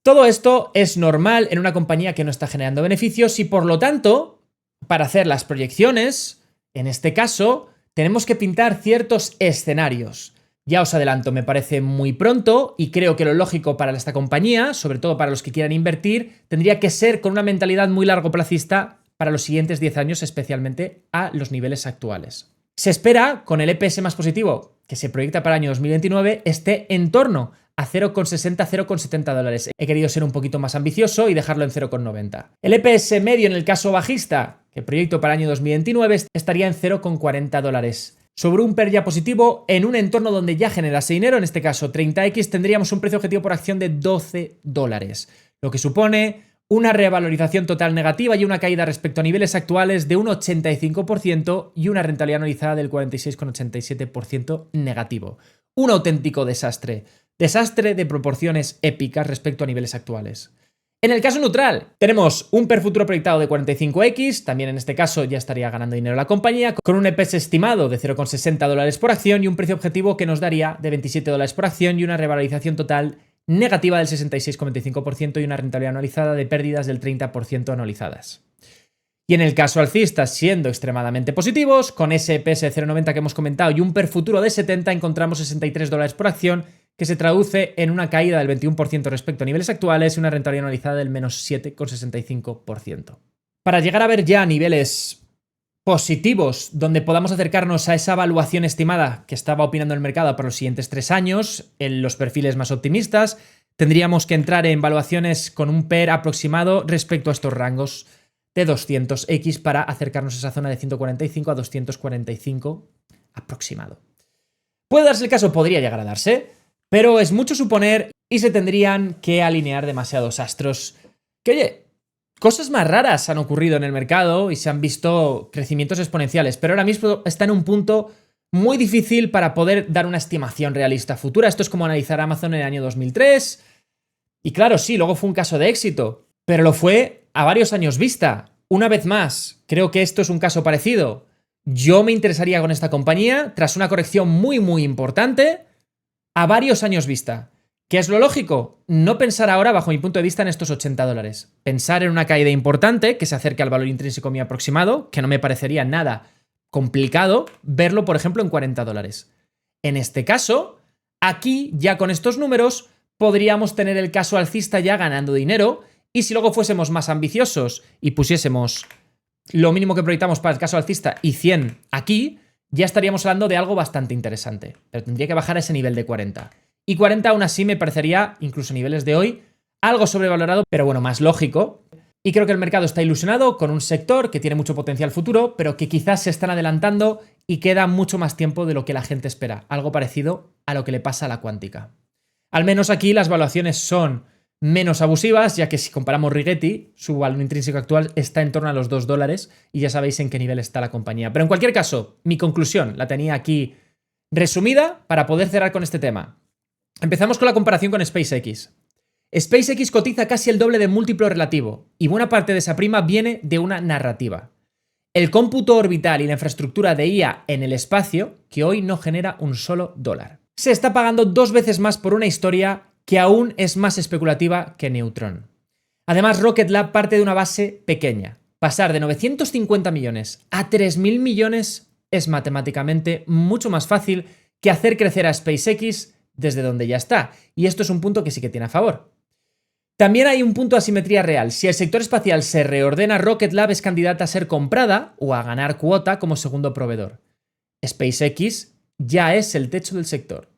Todo esto es normal en una compañía que no está generando beneficios y por lo tanto, para hacer las proyecciones, en este caso, tenemos que pintar ciertos escenarios. Ya os adelanto, me parece muy pronto y creo que lo lógico para esta compañía, sobre todo para los que quieran invertir, tendría que ser con una mentalidad muy largoplacista para los siguientes 10 años, especialmente a los niveles actuales. Se espera, con el EPS más positivo que se proyecta para el año 2029, esté en torno a 0,60, 0,70 dólares. He querido ser un poquito más ambicioso y dejarlo en 0,90. El EPS medio en el caso bajista, que proyecto para el año 2029, estaría en 0,40 dólares. Sobre un PER ya positivo, en un entorno donde ya generase dinero, en este caso 30x, tendríamos un precio objetivo por acción de 12 dólares, lo que supone una revalorización total negativa y una caída respecto a niveles actuales de un 85% y una rentabilidad anualizada del 46,87% negativo. Un auténtico desastre. Desastre de proporciones épicas respecto a niveles actuales. En el caso neutral, tenemos un PER futuro proyectado de 45x, también en este caso ya estaría ganando dinero la compañía, con un EPS estimado de 0,60 dólares por acción y un precio objetivo que nos daría de 27 dólares por acción y una revalorización total negativa del 66,25% y una rentabilidad anualizada de pérdidas del 30% anualizadas. Y en el caso alcista, siendo extremadamente positivos, con ese EPS de 0,90 que hemos comentado y un PER futuro de 70, encontramos 63 dólares por acción que se traduce en una caída del 21% respecto a niveles actuales y una rentabilidad anualizada del menos 7,65%. Para llegar a ver ya niveles positivos donde podamos acercarnos a esa evaluación estimada que estaba opinando el mercado para los siguientes 3 años, en los perfiles más optimistas, tendríamos que entrar en valuaciones con un PER aproximado respecto a estos rangos de 200x para acercarnos a esa zona de 145 a 245 aproximado. Puede darse el caso, podría llegar a darse, pero es mucho suponer y se tendrían que alinear demasiados astros que, oye, cosas más raras han ocurrido en el mercado y se han visto crecimientos exponenciales, pero ahora mismo está en un punto muy difícil para poder dar una estimación realista futura. Esto es como analizar Amazon en el año 2003. Y claro, sí, luego fue un caso de éxito, pero lo fue a varios años vista. Una vez más, creo que esto es un caso parecido. Yo me interesaría con esta compañía tras una corrección muy, muy importante a varios años vista. ¿Qué es lo lógico? No pensar ahora, bajo mi punto de vista, en estos $80. Pensar en una caída importante que se acerque al valor intrínseco mío aproximado, que no me parecería nada complicado verlo, por ejemplo, en $40. En este caso, aquí, ya con estos números, podríamos tener el caso alcista ya ganando dinero, y si luego fuésemos más ambiciosos y pusiésemos lo mínimo que proyectamos para el caso alcista y 100 aquí, ya estaríamos hablando de algo bastante interesante. Pero tendría que bajar a ese nivel de 40. Y 40 aún así me parecería, incluso a niveles de hoy, algo sobrevalorado, pero bueno, más lógico. Y creo que el mercado está ilusionado con un sector que tiene mucho potencial futuro, pero que quizás se están adelantando y queda mucho más tiempo de lo que la gente espera. Algo parecido a lo que le pasa a la cuántica. Al menos aquí las valuaciones son menos abusivas, ya que si comparamos Rigetti, su valor intrínseco actual está en torno a los $2 y ya sabéis en qué nivel está la compañía. Pero en cualquier caso, mi conclusión la tenía aquí resumida para poder cerrar con este tema. Empezamos con la comparación con SpaceX. SpaceX cotiza casi el doble de múltiplo relativo y buena parte de esa prima viene de una narrativa. El cómputo orbital y la infraestructura de IA en el espacio, que hoy no genera un solo dólar. Se está pagando 2 veces más por una historia que aún es más especulativa que Neutron. Además, Rocket Lab parte de una base pequeña. Pasar de 950 millones a 3.000 millones es matemáticamente mucho más fácil que hacer crecer a SpaceX desde donde ya está. Y esto es un punto que sí que tiene a favor. También hay un punto de asimetría real. Si el sector espacial se reordena, Rocket Lab es candidata a ser comprada o a ganar cuota como segundo proveedor. SpaceX ya es el techo del sector.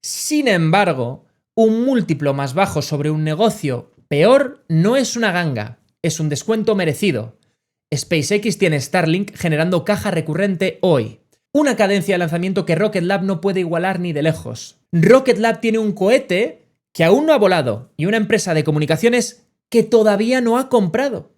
Sin embargo, un múltiplo más bajo sobre un negocio peor no es una ganga, es un descuento merecido. SpaceX tiene Starlink generando caja recurrente hoy. Una cadencia de lanzamiento que Rocket Lab no puede igualar ni de lejos. Rocket Lab tiene un cohete que aún no ha volado y una empresa de comunicaciones que todavía no ha comprado.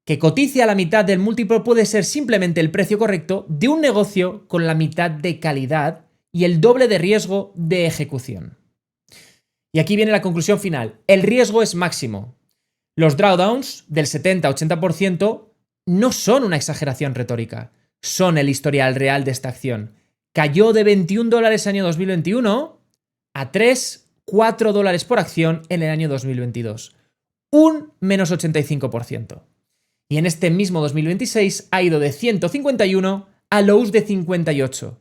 Que cotice a la mitad del múltiplo puede ser simplemente el precio correcto de un negocio con la mitad de calidad y el doble de riesgo de ejecución. Y aquí viene la conclusión final. El riesgo es máximo. Los drawdowns del 70-80% no son una exageración retórica, son el historial real de esta acción. Cayó de $21 año 2021 a $3-4 por acción en el año 2022. Un menos 85%. Y en este mismo 2026 ha ido de 151 a lows de 58.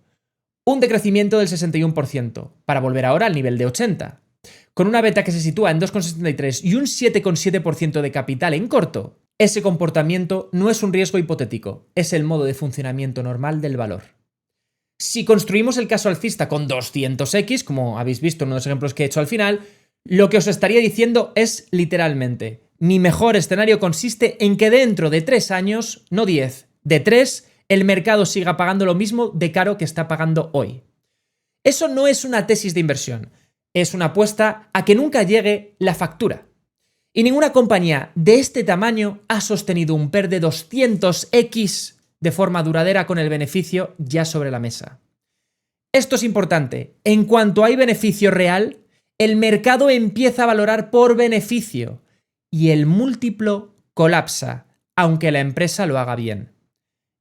Un decrecimiento del 61%, para volver ahora al nivel de 80. Con una beta que se sitúa en 2,73 y un 7,7% de capital en corto, ese comportamiento no es un riesgo hipotético, es el modo de funcionamiento normal del valor. Si construimos el caso alcista con 200x, como habéis visto en uno de los ejemplos que he hecho al final, lo que os estaría diciendo es literalmente: mi mejor escenario consiste en que dentro de 3 años, no 10, de 3, el mercado siga pagando lo mismo de caro que está pagando hoy. Eso no es una tesis de inversión, es una apuesta a que nunca llegue la factura. Y ninguna compañía de este tamaño ha sostenido un PER de 200x de forma duradera con el beneficio ya sobre la mesa. Esto es importante. En cuanto hay beneficio real, el mercado empieza a valorar por beneficio y el múltiplo colapsa, aunque la empresa lo haga bien.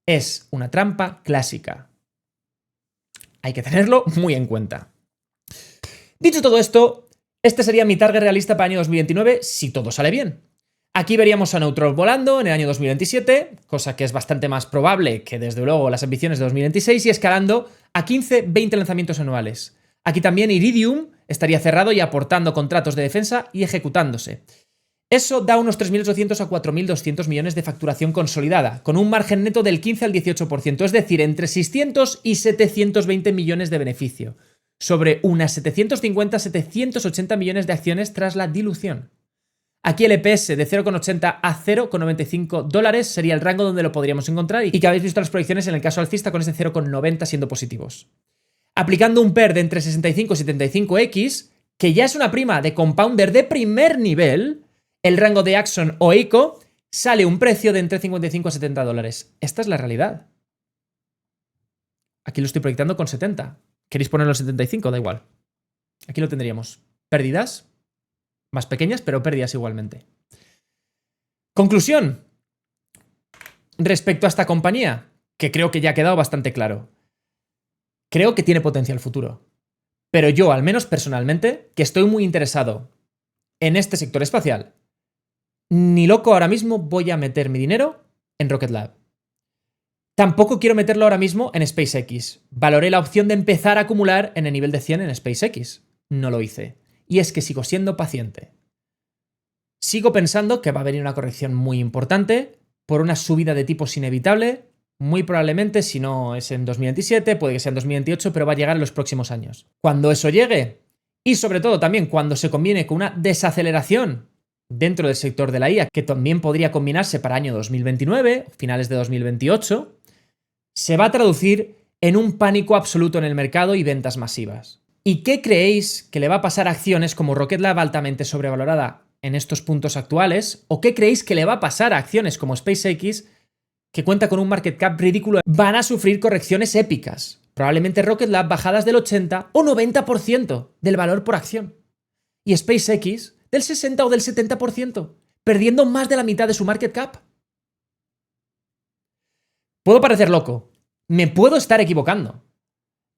Es una trampa clásica. Hay que tenerlo muy en cuenta. Dicho todo esto, este sería mi target realista para el año 2029 si todo sale bien. Aquí veríamos a Neutron volando en el año 2027, cosa que es bastante más probable que desde luego las ambiciones de 2026, y escalando a 15-20 lanzamientos anuales. Aquí también Iridium estaría cerrado y aportando contratos de defensa y ejecutándose. Eso da unos 3.800 a 4.200 millones de facturación consolidada, con un margen neto del 15 al 18%, es decir, entre 600 y 720 millones de beneficio, sobre unas 750 a 780 millones de acciones tras la dilución. Aquí el EPS de 0,80 a 0,95 dólares sería el rango donde lo podríamos encontrar y que habéis visto las proyecciones en el caso alcista con ese 0,90 siendo positivos. Aplicando un PER de entre 65 y 75x, que ya es una prima de compounder de primer nivel, el rango de Axon o ICO sale un precio de entre 55 a 70 dólares. Esta es la realidad. Aquí lo estoy proyectando con 70. ¿Queréis ponerlo en 75? Da igual. Aquí lo tendríamos. Pérdidas más pequeñas, pero pérdidas igualmente. Conclusión. Respecto a esta compañía, que creo que ya ha quedado bastante claro. Creo que tiene potencial futuro. Pero yo, al menos personalmente, que estoy muy interesado en este sector espacial, ni loco ahora mismo voy a meter mi dinero en Rocket Lab. Tampoco quiero meterlo ahora mismo en SpaceX. Valoré la opción de empezar a acumular en el nivel de 100 en SpaceX. No lo hice. Y es que sigo siendo paciente. Sigo pensando que va a venir una corrección muy importante por una subida de tipos inevitable. Muy probablemente, si no es en 2027, puede que sea en 2028, pero va a llegar en los próximos años. Cuando eso llegue, y sobre todo también cuando se combine con una desaceleración dentro del sector de la IA, que también podría combinarse para año 2029, finales de 2028, se va a traducir en un pánico absoluto en el mercado y ventas masivas. ¿Y qué creéis que le va a pasar a acciones como Rocket Lab altamente sobrevalorada en estos puntos actuales? ¿O qué creéis que le va a pasar a acciones como SpaceX, que cuenta con un market cap ridículo? Van a sufrir correcciones épicas. Probablemente Rocket Lab bajadas del 80 o 90% del valor por acción. Y SpaceX del 60 o del 70%, perdiendo más de la mitad de su market cap. Puedo parecer loco. Me puedo estar equivocando.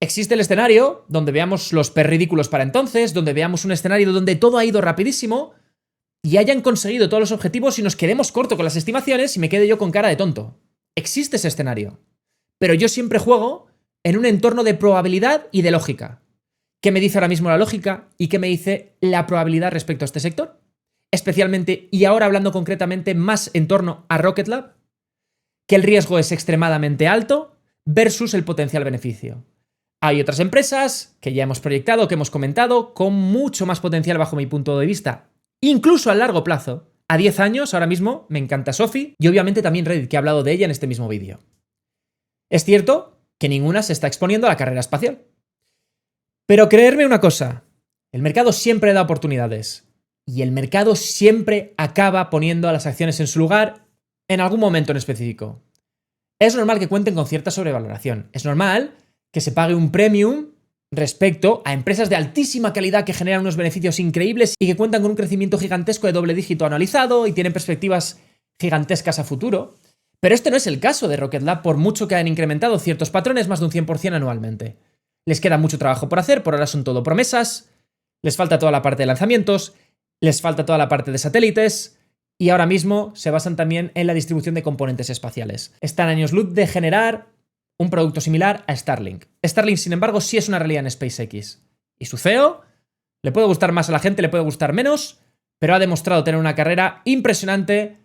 Existe el escenario donde veamos los PER ridículos para entonces, donde veamos un escenario donde todo ha ido rapidísimo y hayan conseguido todos los objetivos y nos quedemos corto con las estimaciones y me quede yo con cara de tonto. Existe ese escenario. Pero yo siempre juego en un entorno de probabilidad y de lógica. ¿Qué me dice ahora mismo la lógica y qué me dice la probabilidad respecto a este sector? Especialmente, y ahora hablando concretamente más en torno a Rocket Lab, que el riesgo es extremadamente alto versus el potencial beneficio. Hay otras empresas que ya hemos proyectado, que hemos comentado, con mucho más potencial bajo mi punto de vista, incluso a largo plazo. A 10 años, ahora mismo, me encanta Sophie y obviamente también Reddit, que he hablado de ella en este mismo vídeo. Es cierto que ninguna se está exponiendo a la carrera espacial. Pero creerme una cosa, el mercado siempre da oportunidades y el mercado siempre acaba poniendo a las acciones en su lugar en algún momento en específico. Es normal que cuenten con cierta sobrevaloración. Es normal que se pague un premium respecto a empresas de altísima calidad que generan unos beneficios increíbles y que cuentan con un crecimiento gigantesco de doble dígito anualizado y tienen perspectivas gigantescas a futuro. Pero este no es el caso de Rocket Lab, por mucho que hayan incrementado ciertos patrones más de un 100% anualmente. Les queda mucho trabajo por hacer, por ahora son todo promesas, les falta toda la parte de lanzamientos, les falta toda la parte de satélites y ahora mismo se basan también en la distribución de componentes espaciales. Están a años luz de generar un producto similar a Starlink. Starlink, sin embargo, sí es una realidad en SpaceX. Y su CEO le puede gustar más a la gente, le puede gustar menos, pero ha demostrado tener una carrera impresionante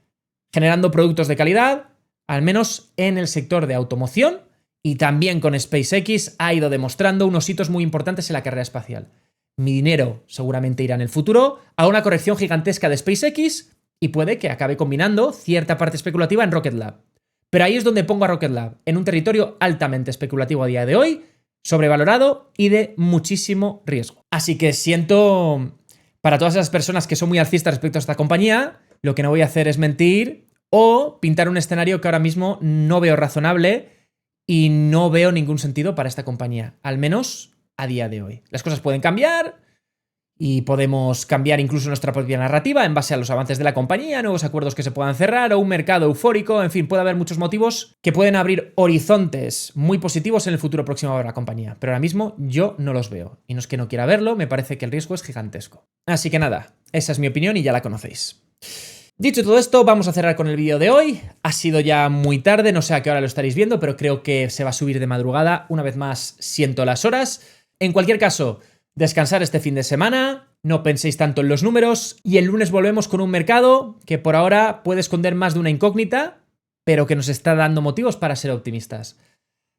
generando productos de calidad, al menos en el sector de automoción, y también con SpaceX ha ido demostrando unos hitos muy importantes en la carrera espacial. Mi dinero seguramente irá en el futuro a una corrección gigantesca de SpaceX y puede que acabe combinando cierta parte especulativa en Rocket Lab. Pero ahí es donde pongo a Rocket Lab, en un territorio altamente especulativo a día de hoy, sobrevalorado y de muchísimo riesgo. Así que siento, para todas esas personas que son muy alcistas respecto a esta compañía, lo que no voy a hacer es mentir o pintar un escenario que ahora mismo no veo razonable y no veo ningún sentido para esta compañía, al menos a día de hoy. Las cosas pueden cambiar y podemos cambiar incluso nuestra propia narrativa en base a los avances de la compañía, nuevos acuerdos que se puedan cerrar o un mercado eufórico, en fin, puede haber muchos motivos que pueden abrir horizontes muy positivos en el futuro próximo de la compañía, pero ahora mismo yo no los veo y no es que no quiera verlo, me parece que el riesgo es gigantesco. Así que nada, esa es mi opinión y ya la conocéis. Dicho todo esto, vamos a cerrar con el vídeo de hoy. Ha sido ya muy tarde, no sé a qué hora lo estaréis viendo, pero creo que se va a subir de madrugada. Una vez más, siento las horas. En cualquier caso, Descansar este fin de semana, no penséis tanto en los números y el lunes volvemos con un mercado que por ahora puede esconder más de una incógnita, pero que nos está dando motivos para ser optimistas.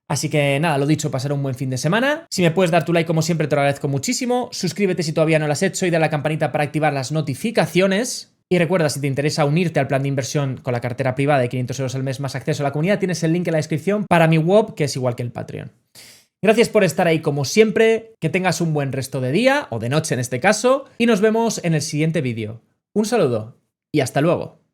Así que nada, lo dicho, pasar un buen fin de semana. Si me puedes dar tu like como siempre te lo agradezco muchísimo. Suscríbete si todavía no lo has hecho y dale a la campanita para activar las notificaciones. Y recuerda, si te interesa unirte al plan de inversión con la cartera privada de 500 euros al mes más acceso a la comunidad, tienes el link en la descripción para mi web, que es igual que el Patreon. Gracias por estar ahí como siempre, que tengas un buen resto de día, o de noche en este caso, y nos vemos en el siguiente vídeo. Un saludo y hasta luego.